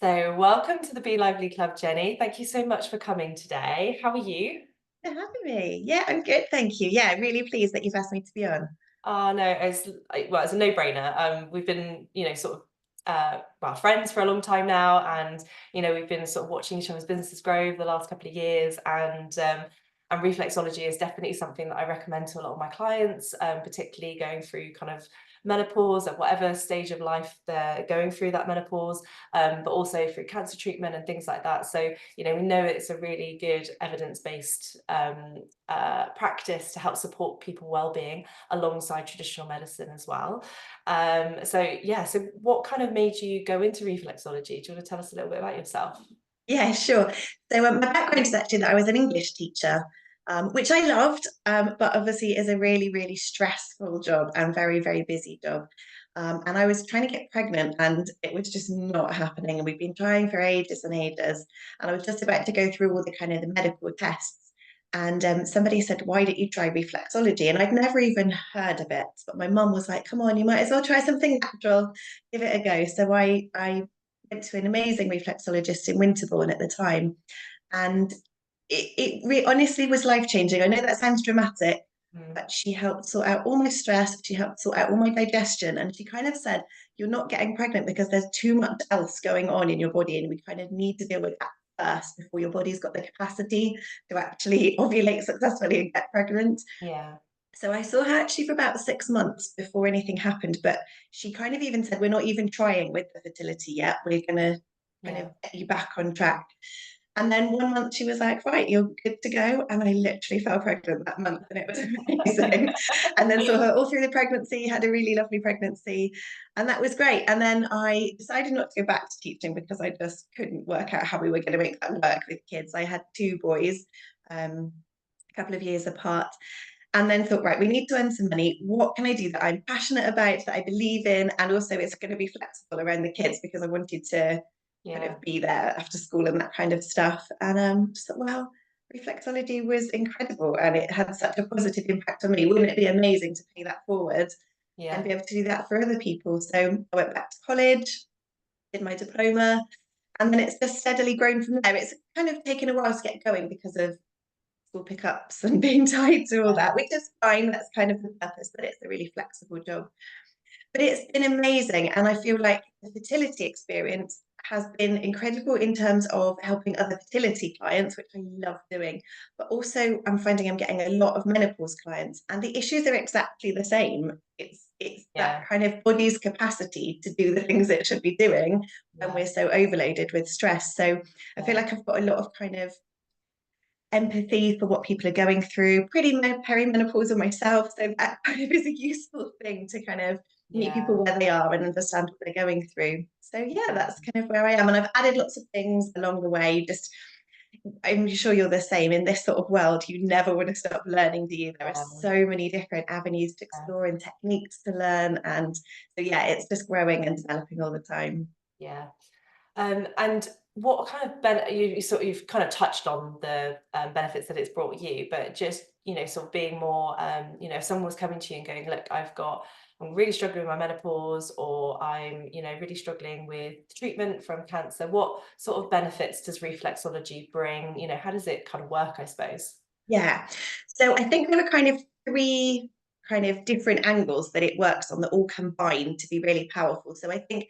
So, welcome to the Be Lively Club, Jenny. Thank you so much for coming today. How are you? For having me. Yeah, I'm good, thank you. Yeah, really pleased that you've asked me to be on. Oh no, it's a no-brainer. We've been, sort of, friends for a long time now, and we've been sort of watching each other's businesses grow over the last couple of years, and reflexology is definitely something that I recommend to a lot of my clients, particularly going through kind of menopause at whatever stage of life they're going through that menopause, but also through cancer treatment and things like that. So, we know it's a really good evidence-based practice to help support people well-being alongside traditional medicine as well. So what kind of made you go into reflexology? Do you want to tell us a little bit about yourself? Yeah, sure. So my background is actually that I was an English teacher, which I loved, but obviously is a really, really stressful job and very, very busy job. And I was trying to get pregnant and it was just not happening. And we've been trying for ages and ages. And I was just about to go through all the kind of the medical tests. And somebody said, why don't you try reflexology? And I'd never even heard of it. But my mum was like, come on, you might as well try something natural, give it a go. So I went to an amazing reflexologist in Winterbourne at the time. And honestly was life changing. I know that sounds dramatic, Mm, but she helped sort out all my stress. She helped sort out all my digestion. And she kind of said, you're not getting pregnant because there's too much else going on in your body. And we kind of need to deal with that first before your body's got the capacity to actually ovulate successfully and get pregnant. yeah, So I saw her actually for about 6 months before anything happened, but she kind of even said, we're not even trying with the fertility yet. We're going to kind of yeah. get you back on track. And then 1 month she was like, right, you're good to go. And I literally fell pregnant that month and it was amazing. And then saw her all through the pregnancy, had a really lovely pregnancy. And that was great. And then I decided not to go back to teaching because I just couldn't work out how we were going to make that work with kids. I had two boys, a couple of years apart, and then thought, right, we need to earn some money. What can I do that I'm passionate about, that I believe in, and also it's going to be flexible around the kids because I wanted to kind Yeah, of be there after school and that kind of stuff. And just thought, well, reflexology was incredible and it had such a positive impact on me. Wouldn't it be amazing to pay that forward and yeah, be able to do that for other people? So I went back to college, did my diploma, and then it's just steadily grown from there. It's kind of taken a while to get going because of school pickups and being tied to all that, which is fine. That's kind of the purpose, that it's a really flexible job. But it's been amazing. And I feel like the fertility experience has been incredible in terms of helping other fertility clients, which I love doing. But also I'm finding I'm getting a lot of menopause clients and the issues are exactly the same. It's that yeah, kind of body's capacity to do the things it should be doing when yeah, we're so overloaded with stress. So I feel yeah, like I've got a lot of kind of empathy for what people are going through, pretty perimenopausal myself. So that kind of is a useful thing to kind of meet yeah, people where they are and understand what they're going through. So yeah, yeah. that's kind of where I am. And I've added lots of things along the way. Just I'm sure you're the same in this sort of world. You never want to stop learning, do you? There are so many different avenues to Yeah. explore and techniques to learn. And so yeah, it's just growing and developing all the time. Yeah. And what kind of you've kind of touched on the benefits that it's brought you, but just sort of being more, if someone was coming to you and going, look, I'm really struggling with my menopause, or I'm really struggling with treatment from cancer. What sort of benefits does reflexology bring? How does it kind of work, I suppose? Yeah. So I think there are kind of three kind of different angles that it works on that all combine to be really powerful. So I think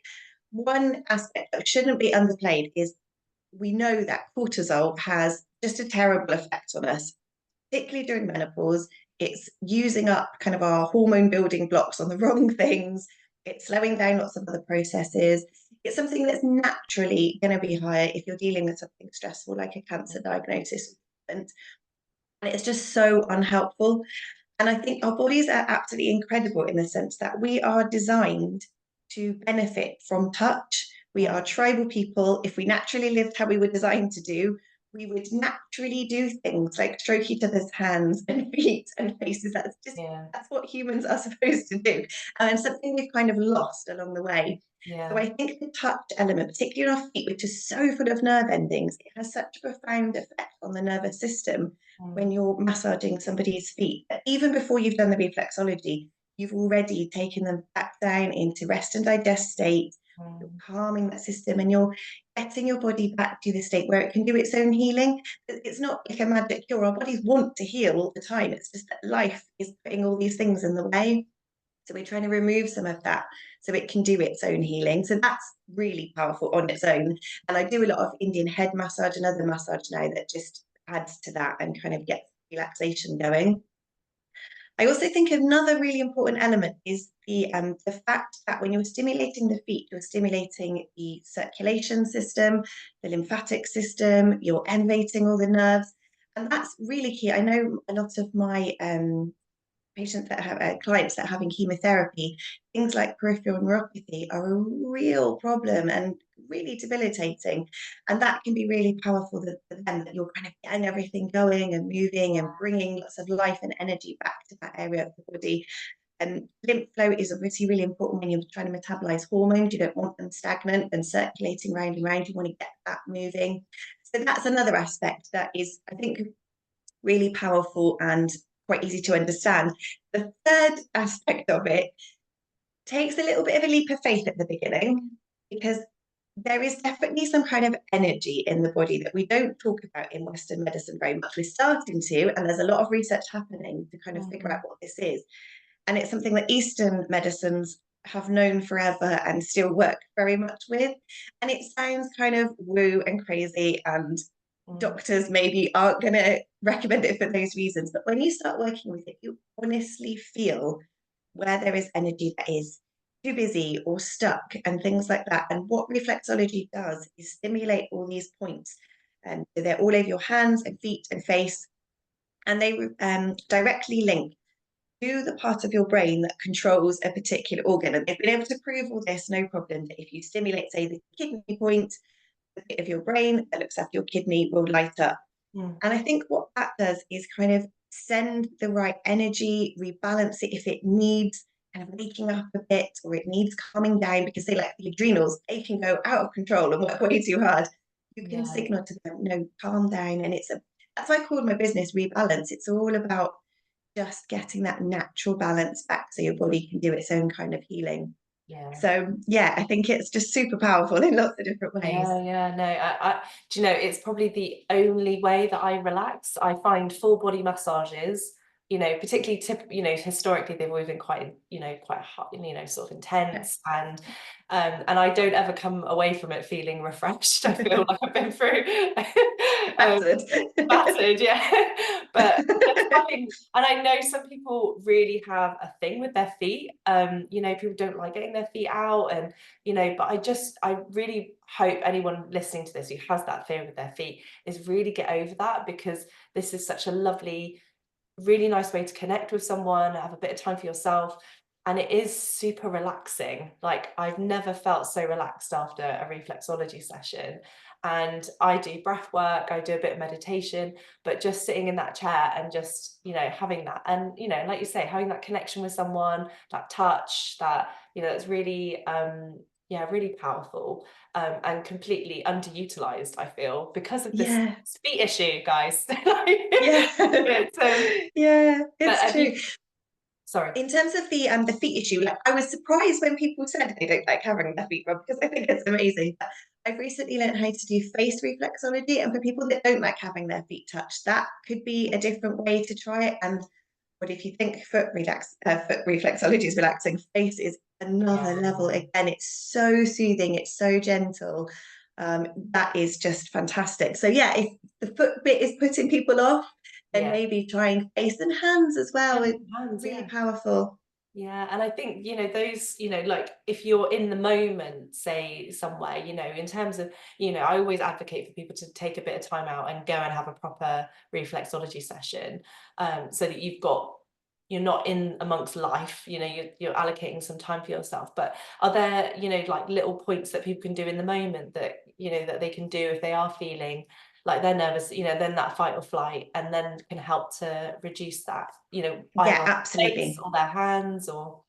one aspect that shouldn't be underplayed is we know that cortisol has just a terrible effect on us, particularly during menopause. It's using up kind of our hormone building blocks on the wrong things. It's slowing down lots of other processes. It's something that's naturally going to be higher if you're dealing with something stressful like a cancer diagnosis. And it's just so unhelpful. And I think our bodies are absolutely incredible in the sense that we are designed to benefit from touch. We Mm, are tribal people. If we naturally lived how we were designed to do, we would naturally do things like stroke each other's hands and feet and faces. yeah, That's what humans are supposed to do. And something we've kind of lost along the way. So yeah, I think the touch element, particularly on our feet, which is so full of nerve endings, it has such a profound effect on the nervous system when mm, you're massaging somebody's feet. Even before you've done the reflexology, you've already taken them back down into rest and digest state. you're Mm. calming that system, and you're getting your body back to the state where it can do its own healing. It's not like a magic cure. Our bodies want to heal all the time. It's just that life is putting all these things in the way. So we're trying to remove some of that so it can do its own healing. So that's really powerful on its own. And I do a lot of Indian head massage and other massage now that just adds to that and kind of gets relaxation going. I also think another really important element is the fact that when you're stimulating the feet, you're stimulating the circulation system, the lymphatic system, you're elevating all the nerves. And that's really key. I know a lot of my patients that have clients that are having chemotherapy, things like peripheral neuropathy are a real problem and really debilitating. And that can be really powerful for them, that you're kind of getting everything going and moving and bringing lots of life and energy back to that area of the body. And lymph flow is obviously really important when you're trying to metabolize hormones. You don't want them stagnant and circulating round and round. You want to get that moving. So that's another aspect that is, I think, really powerful and quite easy to understand. The third aspect of it takes a little bit of a leap of faith at the beginning, because there is definitely some kind of energy in the body that we don't talk about in Western medicine very much. We're starting to, and there's a lot of research happening to kind of figure out Mm. what this is. And it's something that Eastern medicines have known forever and still work very much with. And it sounds kind of woo and crazy, and Mm. doctors maybe aren't going to recommend it for those reasons. But when you start working with it, you honestly feel where there is energy that is too busy or stuck and things like that. And what reflexology does is stimulate all these points. And so they're all over your hands and feet and face, and they directly link to the part of your brain that controls a particular organ. And they've been able to prove all this, no problem, that if you stimulate, say, the kidney point, the bit of your brain that looks after your kidney will light up. Mm. And I think what that does is kind of send the right energy, rebalance it if it needs kind of waking up a bit, or it needs calming down, because they, like the adrenals, they can go out of control and work way too hard. You can Yeah. signal to them, no, calm down. And that's why I called my business Rebalance. It's all about just getting that natural balance back so your body can do its own kind of healing. Yeah. So yeah, I think it's just super powerful in lots of different ways. Yeah, no, do you know, it's probably the only way that I relax. I find full body massages, particularly historically they've always been quite, quite hot, sort of intense, and I don't ever come away from it feeling refreshed. I feel like I've been through um, Battered. battered, yeah. But just having, and I know some people really have a thing with their feet. People don't like getting their feet out, and but I really hope anyone listening to this who has that fear with their feet is really get over that, because this is such a lovely, really nice way to connect with someone, have a bit of time for yourself. And it is super relaxing. Like, I've never felt so relaxed after a reflexology session. And I do breath work, I do a bit of meditation, but just sitting in that chair and just, having that, and, like you say, having that connection with someone, that touch, that, that's really, yeah, really powerful, and completely underutilized, I feel, because of this Yeah, feet issue, guys. yeah, It's, yeah, but it's have true. you, sorry. In terms of the feet issue, like, I was surprised when people said they don't like having their feet rubbed, because I think it's amazing. But I've recently learned how to do face reflexology, and for people that don't like having their feet touched, that could be a different way to try it. And but if you think foot reflexology is relaxing, face is another level. Yeah, Again, it's so soothing, it's so gentle. That is just fantastic. So yeah, if the foot bit is putting people off, then yeah. maybe trying face and hands as well. Hands It's in hands, really yeah. powerful. Yeah, and I think, those, like, if you're in the moment, say somewhere, in terms of, I always advocate for people to take a bit of time out and go and have a proper reflexology session, so that you're not in amongst life, you're allocating some time for yourself. But are there, like, little points that people can do in the moment that, that they can do if they are feeling like they're nervous, then that fight or flight, and then can help to reduce that, either Yeah, on their face absolutely. or their hands or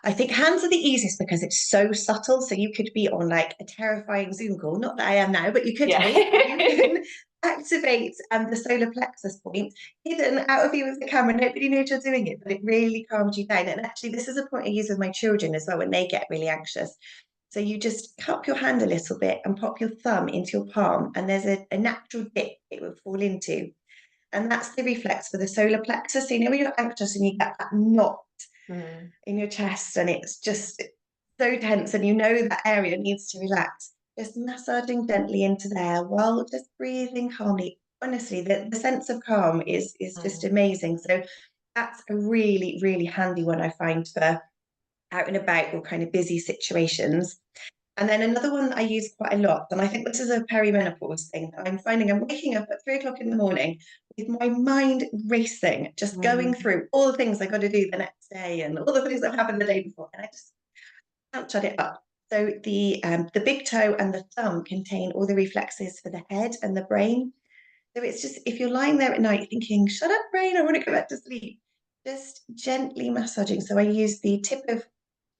I think hands are the easiest because it's so subtle. So you could be on like a terrifying Zoom call, not that I am now, but you could yeah. be, and you can activate the solar plexus point hidden out of you with the camera. Nobody knows you're doing it, but it really calms you down. And actually, this is a point I use with my children as well when they get really anxious. So you just cup your hand a little bit and pop your thumb into your palm, and there's a natural dip it will fall into. And that's the reflex for the solar plexus. So you know when you're anxious and you get that knot in your chest and it's just so tense and you know that area needs to relax, just massaging gently into there while just breathing calmly. Honestly, the sense of calm is just amazing. So that's a really, really handy one I find for out and about or kind of busy situations. And then another one that I use quite a lot, and I think this is a perimenopause thing. I'm finding I'm waking up at 3 o'clock in the morning with my mind racing, just going Mm. through all the things I got to do the next day and all the things that happened the day before, and I just can't shut it up. So the big toe and the thumb contain all the reflexes for the head and the brain. So it's just if you're lying there at night thinking, "Shut up, brain, I want to go back to sleep," just gently massaging. So I use the tip of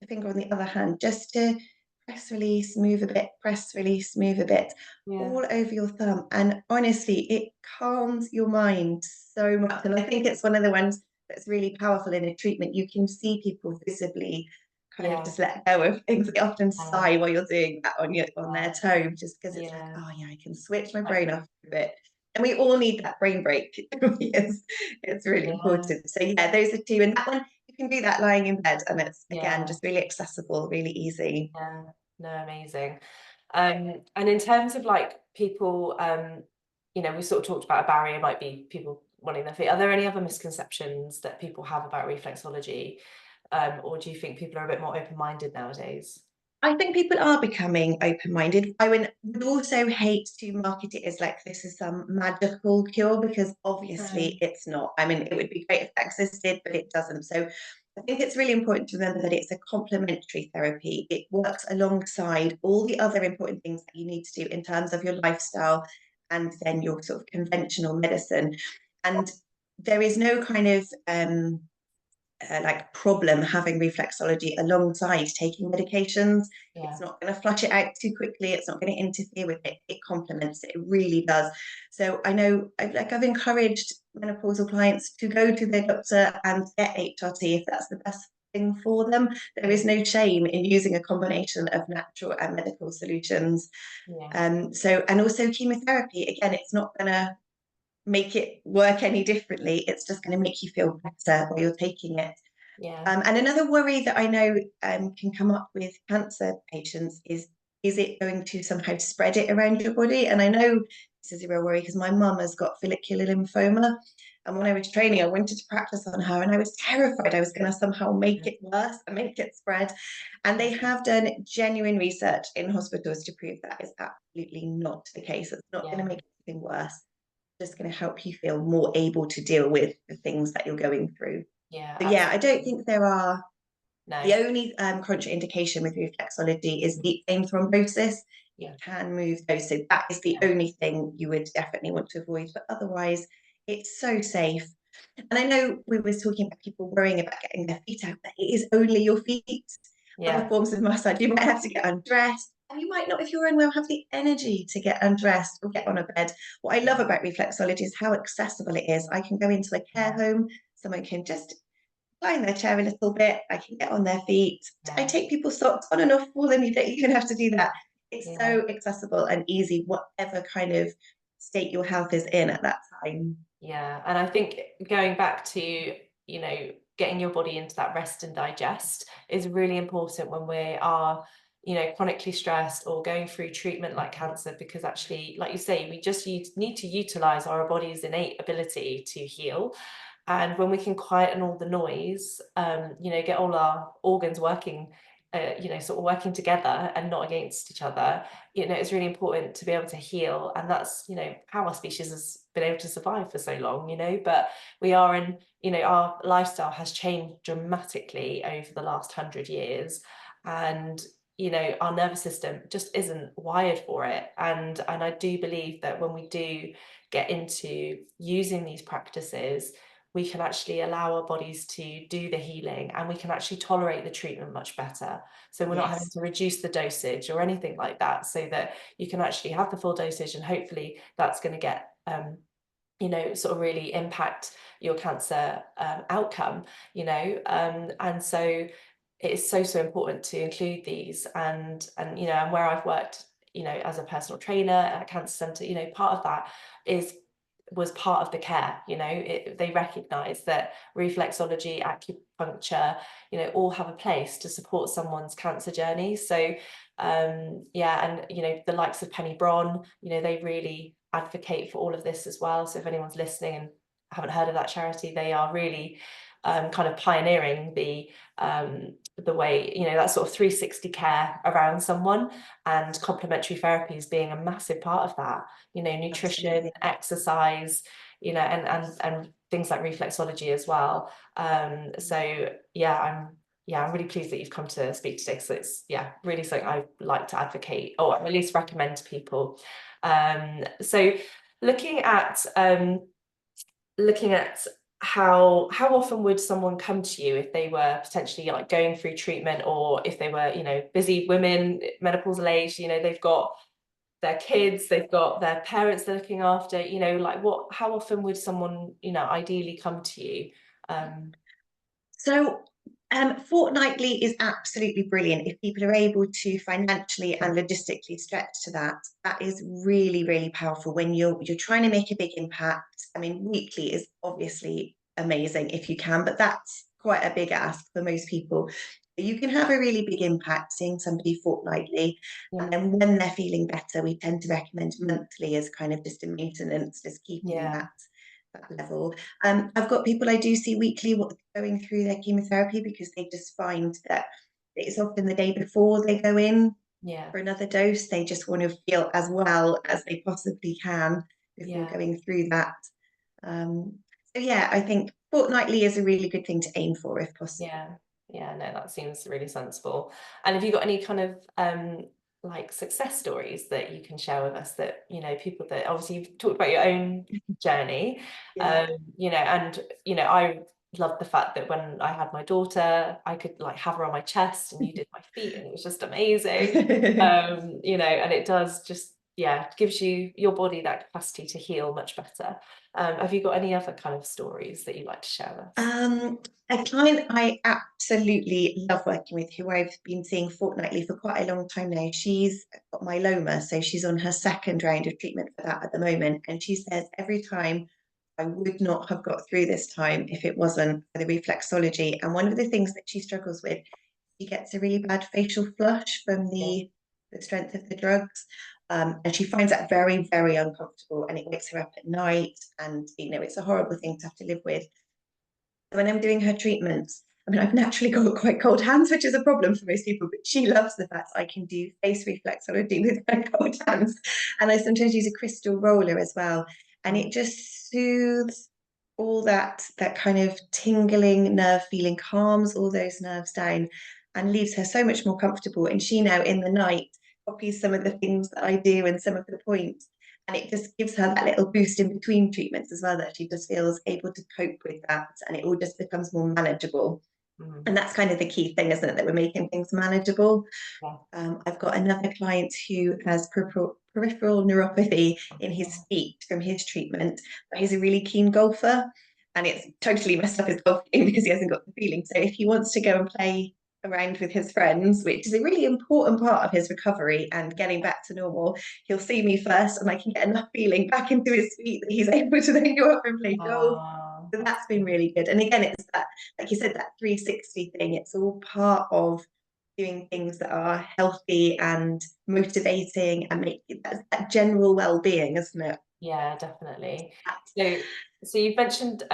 the finger on the other hand just to press, release, move a bit, press, release, move a bit, Yeah. all over your thumb. And honestly, it calms your mind so much. And I think it's one of the ones that's really powerful in a treatment. You can see people visibly kind of Yeah. just let go of things. They often Yeah. sigh while you're doing that on their toe, just because it's like, Yeah. oh yeah, I can switch my Like, brain off a bit. And we all need that brain break. It's really yeah. important. So yeah, those are two. And that one, you can do that lying in bed, and it's again Yeah. just really accessible, really easy. Yeah. No, amazing. And in terms of like people, we sort of talked about a barrier might be people wanting their feet. Are there any other misconceptions that people have about reflexology? Or do you think people are a bit more open-minded nowadays? I think people are becoming open-minded. Would also hate to market it as like this is some magical cure, because obviously Um, it's not. I mean, it would be great if that existed, but it doesn't. So I think it's really important to remember that it's a complementary therapy. It works alongside all the other important things that you need to do in terms of your lifestyle and then your sort of conventional medicine. And there is no kind of like problem having reflexology alongside taking medications. yeah. It's not going to flush it out too quickly. It's not going to interfere with it. It complements it. It really does. So I know I've encouraged menopausal clients to go to their doctor and get HRT if that's the best thing for them. There is no shame in using a combination of natural and medical solutions. Yeah. So and also chemotherapy. Again, it's not going to make it work any differently. It's just going to make you feel better while you're taking it. Yeah. And another worry that I know can come up with cancer patients is it going to somehow spread it around your body? And I know this is a real worry because my mum has got follicular lymphoma. And when I was training, I wanted to practice on her and I was terrified I was going to somehow make it worse and make it spread. And they have done genuine research in hospitals to prove that is absolutely not the case. It's not going to Yeah. make anything worse, just going to help you feel more able to deal with the things that you're going through. Yeah. So yeah, I don't Absolutely. think there are. The No. only contraindication with reflexology is deep vein thrombosis. It Yeah. can move those, so that is the Yeah. only thing you would definitely want to avoid. But otherwise, it's so safe. And I know we were talking about people worrying about getting their feet out, but it is only your feet. Other Yeah. forms of massage, you might have to get undressed, and you might not, if you're unwell, have the energy to get undressed or get on a bed. What I love Yeah. about reflexology is how accessible it is. I can go into a care Yeah. home, someone can just lie in their chair a little bit, I can get on their feet. I Yeah. take people's socks on and off for them. You don't even have to do that. It's Yeah. so accessible and easy, whatever kind of state your health is in at that time. Yeah. And I think going back to, getting your body into that rest and digest is really important when we are, chronically stressed or going through treatment like cancer, because actually, like you say, we just need to utilize our body's innate ability to heal. And when we can quieten all the noise, get all our organs working, sort of working together and not against each other, it's really important to be able to heal. And that's, how our species has been able to survive for so long, but we are in, our lifestyle has changed dramatically over the last 100 years. And, our nervous system just isn't wired for it. And I do believe that when we do get into using these practices, we can actually allow our bodies to do the healing, and we can actually tolerate the treatment much better. So we're not having Yes. to reduce the dosage or anything like that, so that you can actually have the full dosage, and hopefully that's going to get sort of really impact your cancer outcome, and so it is so important to include these, and you know, and where I've worked, you know, as a personal trainer at a cancer centre, you know, part of that was part of the care. You know, they recognize that reflexology, acupuncture, you know, all have a place to support someone's cancer journey. So yeah, and you know, the likes of Penny Bron, you know, they really advocate for all of this as well. So if anyone's listening and haven't heard of that charity, they are really kind of pioneering the way, you know, that sort of 360 care around someone, and complementary therapies being a massive part of that. You know, nutrition, Absolutely. exercise, you know, and things like reflexology as well. So yeah, I'm really pleased that you've come to speak today, because it's, yeah, really something I like to advocate, or at least recommend to people. So looking at how often would someone come to you if they were potentially like going through treatment, or if they were, you know, busy women, menopausal age, you know, they've got their kids, they've got their parents they're looking after, you know, like how often would someone, you know, ideally come to you? So fortnightly is absolutely brilliant. If people are able to financially and logistically stretch to that, that is really, really powerful when you're trying to make a big impact. I mean, weekly is obviously amazing if you can, but that's quite a big ask for most people. You can have a really big impact seeing somebody fortnightly, and then when they're feeling better, we tend to recommend monthly as kind of just a maintenance, just keeping Yeah, that level. I've got people I do see weekly going through their chemotherapy, because they just find that it's often the day before they go in yeah, for another dose. They just want to feel as well as they possibly can before yeah. going through that. Um, so yeah, I think fortnightly is a really good thing to aim for if possible. Yeah, yeah, no, that seems really sensible. And have you got any kind of like success stories that you can share with us, that, you know, people that, obviously you've talked about your own journey, Yeah. you know, and you know, I loved the fact that when I had my daughter, I could like have her on my chest and you did my feet, and it was just amazing. You know, and it does just, yeah, gives you your body that capacity to heal much better. Have you got any other kind of stories that you'd like to share with us? Um, a client I absolutely love working with, who I've been seeing fortnightly for quite a long time now. She's got myeloma, so she's on her second round of treatment for that at the moment. And she says every time, I would not have got through this time if it wasn't for the reflexology. And one of the things that she struggles with, she gets a really bad facial flush from Yeah, the strength of the drugs. And she finds that very, very uncomfortable, and it wakes her up at night. And, you know, it's a horrible thing to have to live with. When I'm doing her treatments, I mean, I've naturally got quite cold hands, which is a problem for most people, but she loves the fact I can do face reflexology with my cold hands. And I sometimes use a crystal roller as well. And it just soothes all that kind of tingling nerve feeling, calms all those nerves down, and leaves her so much more comfortable. And she now in the night copies some of the things that I do and some of the points. And it just gives her that little boost in between treatments as well, that she just feels able to cope with that, and it all just becomes more manageable. mm, And that's kind of the key thing, isn't it? That we're making things manageable. yeah, I've got another client who has peripheral neuropathy in his feet from his treatment, but he's a really keen golfer, and it's totally messed up his golf game because he hasn't got the feeling. So if he wants to go and play around with his friends, which is a really important part of his recovery and getting back to normal, he'll see me first, and I can get enough feeling back into his feet that he's able to then go up and play golf. So that's that's been good. really good. And again, it's that, like you said, that 360 thing. It's all part of doing things that are healthy and motivating, and make that general well-being, isn't it? Yeah, definitely. So you've mentioned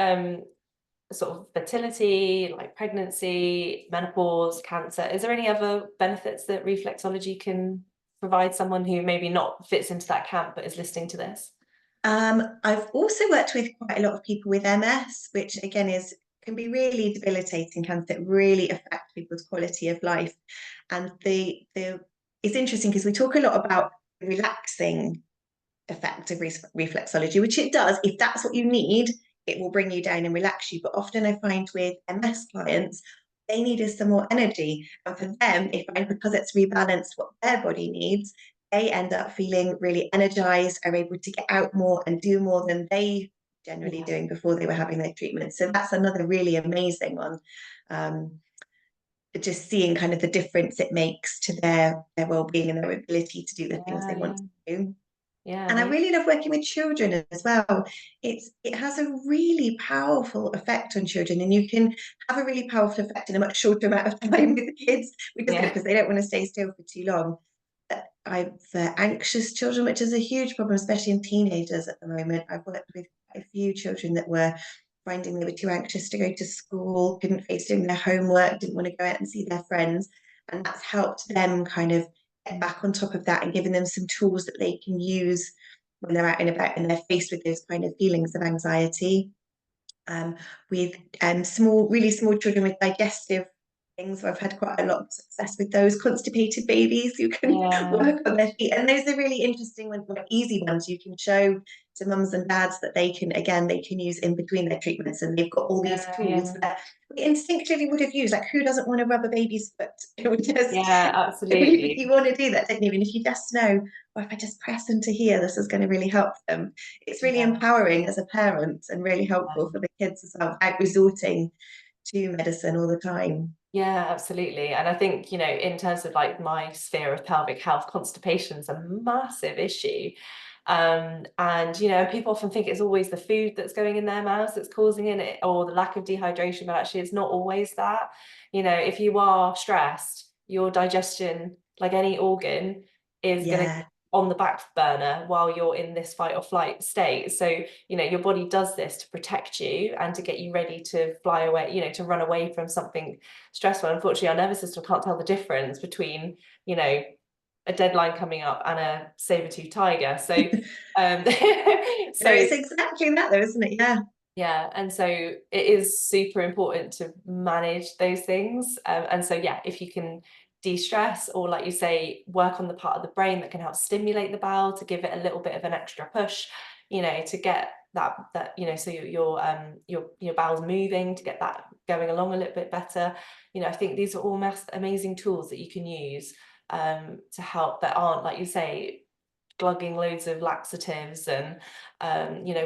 sort of fertility, like pregnancy, menopause, cancer. Is there any other benefits that reflexology can provide someone who maybe not fits into that camp but is listening to this? I've also worked with quite a lot of people with MS, which again is can be really debilitating cancer that really affect people's quality of life. And the it's interesting because we talk a lot about the relaxing effect of reflexology, which it does. If that's what you need, it will bring you down and relax you. But often I find with MS clients, they need is some more energy. And for them, if I, because it's rebalanced what their body needs, they end up feeling really energized, are able to get out more and do more than they generally Yeah. doing before they were having their treatment. So that's another really amazing one. Um, just seeing kind of the difference it makes to their well-being and their ability to do the things they Yeah, want to do. yeah, And I amazing. really love working with children as well. It has a really powerful effect on children, and you can have a really powerful effect in a much shorter amount of time with the kids, which is good Yeah, because they don't want to stay still for too long. For anxious children, which is a huge problem, especially in teenagers at the moment. I've worked with quite a few children that were finding they were too anxious to go to school, couldn't face doing their homework, didn't want to go out and see their friends. And that's helped them kind of get back on top of that and giving them some tools that they can use when they're out and about and they're faced with those kind of feelings of anxiety. Um, with really small children with digestive things. I've had quite a lot of success with those constipated babies who can yeah, work on their feet. And those are really interesting ones, like easy ones you can show to mums and dads that they can use in between their treatments. And they've got all these yeah, tools yeah, that we instinctively would have used. Like, who doesn't want to rub a baby's foot? It would just, yeah, you absolutely. want to do that, don't you? And if you just know, or if I just press into here, this is going to really help them. It's really Yeah. empowering as a parent and really helpful for the kids as well, without resorting to medicine all the time. Yeah, absolutely. And I think, in terms of like my sphere of pelvic health, constipation is a massive issue. And people often think it's always the food that's going in their mouths that's causing it, or the lack of dehydration, but actually it's not always that. If you are stressed, your digestion, like any organ, is going to Yeah. on the back burner while you're in this fight or flight state. So, your body does this to protect you and to get you ready to fly away, to run away from something stressful. Unfortunately, our nervous system can't tell the difference between, a deadline coming up and a saber-toothed tiger. So, um, No, so it's exactly that though, isn't it? Yeah. yeah, and so it is super important to manage those things. And so, yeah, if you can de-stress, or like you say, work on the part of the brain that can help stimulate the bowel to give it a little bit of an extra push, to get that so your bowel's moving, to get that going along a little bit better. I think these are all amazing tools that you can use to help, that aren't, like you say, glugging loads of laxatives and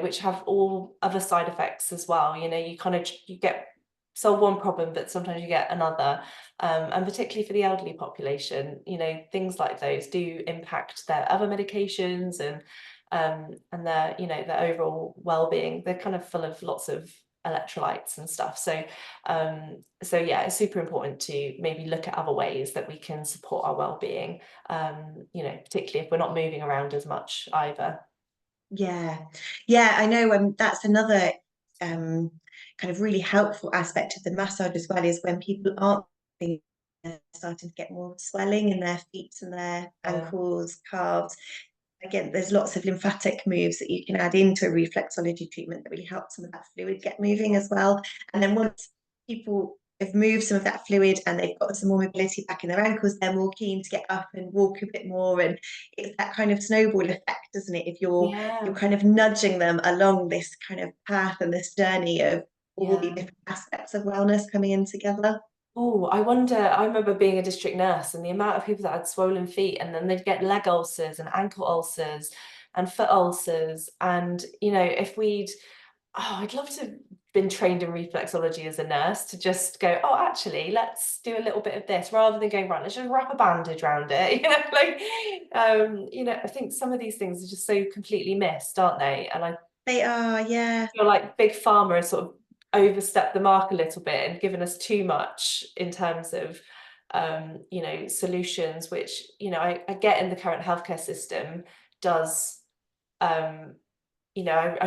which have all other side effects as well. You get solve one problem, but sometimes you get another, and particularly for the elderly population, things like those do impact their other medications and their overall well-being. They're kind of full of lots of electrolytes and stuff. So yeah, it's super important to maybe look at other ways that we can support our well-being, particularly if we're not moving around as much either. Yeah. Yeah, I know. That's another kind of really helpful aspect of the massage as well, is when people aren't starting to get more swelling in their feet and their Yeah, ankles, calves. Again, there's lots of lymphatic moves that you can add into a reflexology treatment that really help some of that fluid get moving as well. And then once people have moved some of that fluid and they've got some more mobility back in their ankles, they're more keen to get up and walk a bit more. And it's that kind of snowball effect, isn't it? If you're yeah, kind of nudging them along this kind of path and this journey of all the yeah. different aspects of wellness coming in together. Oh, I wonder, I remember being a district nurse and the amount of people that had swollen feet, and then they'd get leg ulcers and ankle ulcers and foot ulcers. And, if I'd love to have been trained in reflexology as a nurse, to just go, oh, actually, let's do a little bit of this, rather than going, right, let's just wrap a bandage around it. I think some of these things are just so completely missed, aren't they? And I They are, yeah. feel like Big Pharma has sort of overstepped the mark a little bit and given us too much in terms of solutions, which I get in the current healthcare system does. I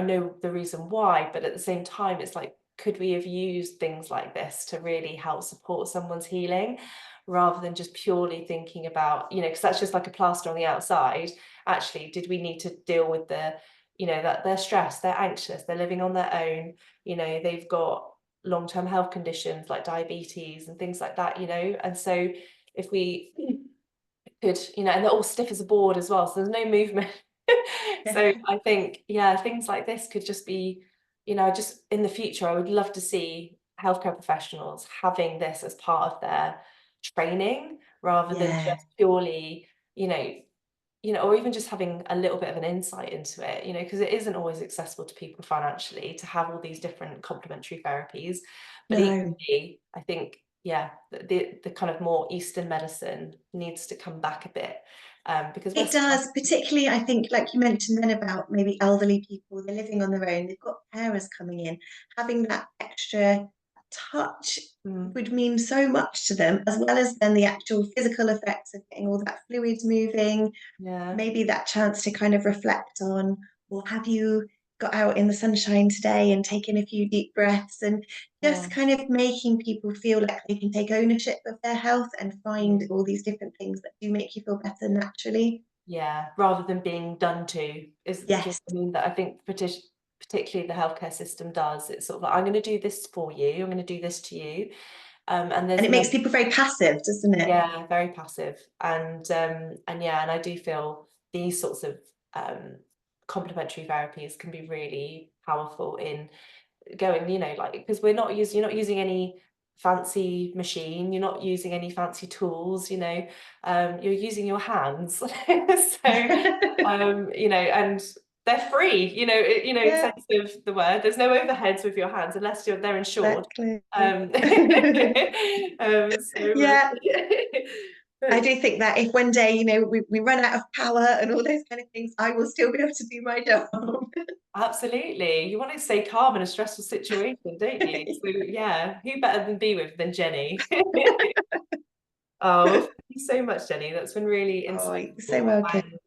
know the reason why, but at the same time, it's like, could we have used things like this to really help support someone's healing, rather than just purely thinking about, because that's just like a plaster on the outside. Actually, did we need to deal with that they're stressed, they're anxious, they're living on their own, they've got long-term health conditions like diabetes and things like that, and so if we could, and they're all stiff as a board as well, so there's no movement. So I think, yeah, things like this could just be, just in the future, I would love to see healthcare professionals having this as part of their training, rather than Yeah. just purely, or even just having a little bit of an insight into it, because it isn't always accessible to people financially to have all these different complementary therapies. But No. equally, I think yeah, the kind of more Eastern medicine needs to come back a bit, because It Western, does, particularly, I think, like you mentioned then about maybe elderly people, they're living on their own, they've got carers coming in, having that extra touch mm, would mean so much to them, as well as then the actual physical effects of getting all that fluids moving, yeah, maybe that chance to kind of reflect on, well, have you got out in the sunshine today and taken a few deep breaths, and yeah, just kind of making people feel like they can take ownership of their health and find mm, all these different things that do make you feel better naturally. yeah, rather than being done to, is, do you know Yes. what I mean? That I think particularly the healthcare system does. It's sort of like, I'm going to do this for you, I'm going to do this to you, and And there's it no, makes people very passive, doesn't it? yeah, very passive. And yeah, and I do feel these sorts of complementary therapies can be really powerful in going, you know, like, because you're not using any fancy machine, you're not using any fancy tools, you know, you're using your hands. So, you know, and they're free, you know, in Yeah, sense of the word. There's no overheads with your hands unless they're insured. exactly. Um, so, Yeah, I but do think that if one day, we run out of power and all those kind of things, I will still be able to do my job. absolutely. You want to stay calm in a stressful situation, don't you? So yeah, who better than be with than Jenny? Oh, well, thank you so much, Jenny. That's been really Oh, you're so insightful. welcome. And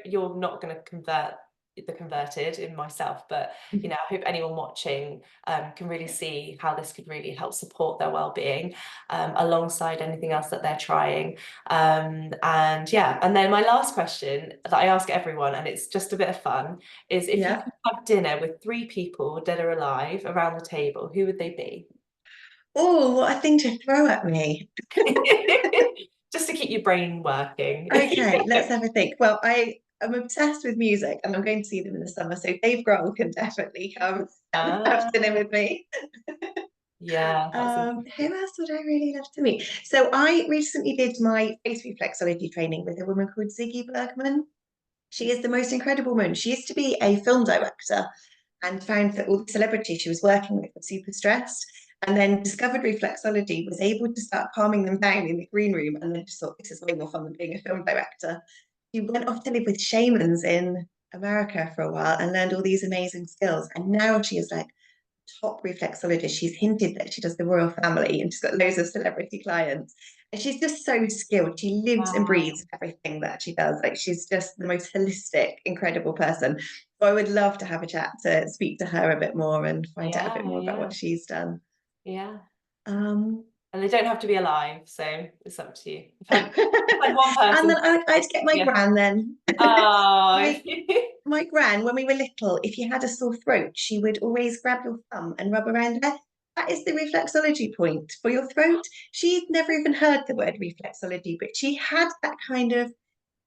you're not going to convert the converted in myself, but I hope anyone watching can really see how this could really help support their well-being, alongside anything else that they're trying. And yeah, and then my last question that I ask everyone, and it's just a bit of fun, is if you Yeah. could have dinner with three people, dead or alive, around the table, who would they be? Oh, what a thing to throw at me. Just to keep your brain working. Okay, let's have a think. Well, I am obsessed with music and I'm going to see them in the summer. So Dave Grohl can definitely come and have Ah, dinner with me. yeah, that's Who else would I really love to meet? So I recently did my face reflexology training with a woman called Ziggy Bergman. She is the most incredible woman. She used to be a film director and found that all the celebrities she was working with were super stressed, and then discovered reflexology, was able to start calming them down in the green room, and then just thought, this is way more fun than being a film director. She went off to live with shamans in America for a while and learned all these amazing skills. And now she is like top reflexologist. She's hinted that she does the royal family and she's got loads of celebrity clients. And she's just so skilled. She lives and wow. breathes everything that she does. Like she's just the most holistic, incredible person. So I would love to have a chat to speak to her a bit more and find out a bit Yeah, more about yeah, what she's done. yeah. Um, And they don't have to be alive, so it's up to you. I've had one and then person. I'd get my Yeah. gran then. Oh, my my gran, when we were little, if you had a sore throat, she would always grab your thumb and rub around there. That is the reflexology point for your throat. She'd never even heard the word reflexology, but she had that kind of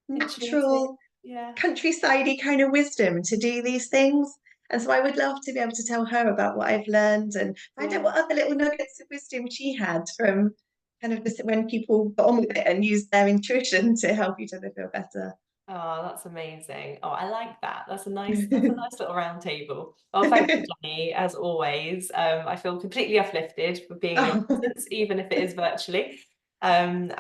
intuitive. natural Yeah, countryside kind of wisdom to do these things. And so I would love to be able to tell her about what I've learned and find out yeah. what other little nuggets of wisdom she had from kind of just when people got on with it and used their intuition to help each other feel better. Oh, that's amazing. Oh, I like that. That's a nice little round table. Well, thank you, Jenny, as always. I feel completely uplifted for being in your Oh, presence, even if it is virtually. And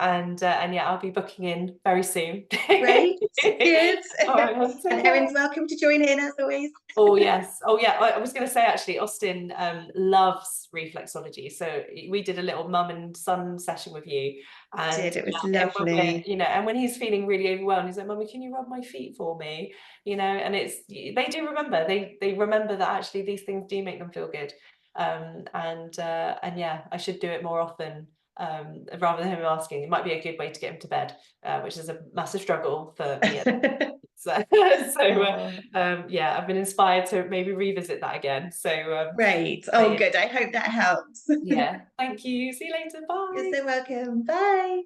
yeah, I'll be booking in very soon. great, good. All right, And take care. Erin's welcome to join in as always. Oh yes. Oh yeah. I was going to say actually, Austin loves reflexology. So we did a little mum and son session with you, and Did, it was yeah, and when we're, lovely. and when he's feeling really overwhelmed, he's like, "Mummy, can you rub my feet for me?" And they do remember. They remember that actually these things do make them feel good. And yeah, I should do it more often. Rather than him asking, it might be a good way to get him to bed, which is a massive struggle for me. So, Oh, yeah, I've been inspired to maybe revisit that again. great. So Oh, yeah, good. I hope that helps. yeah. Thank you. See you later. You're Bye. so welcome. Bye.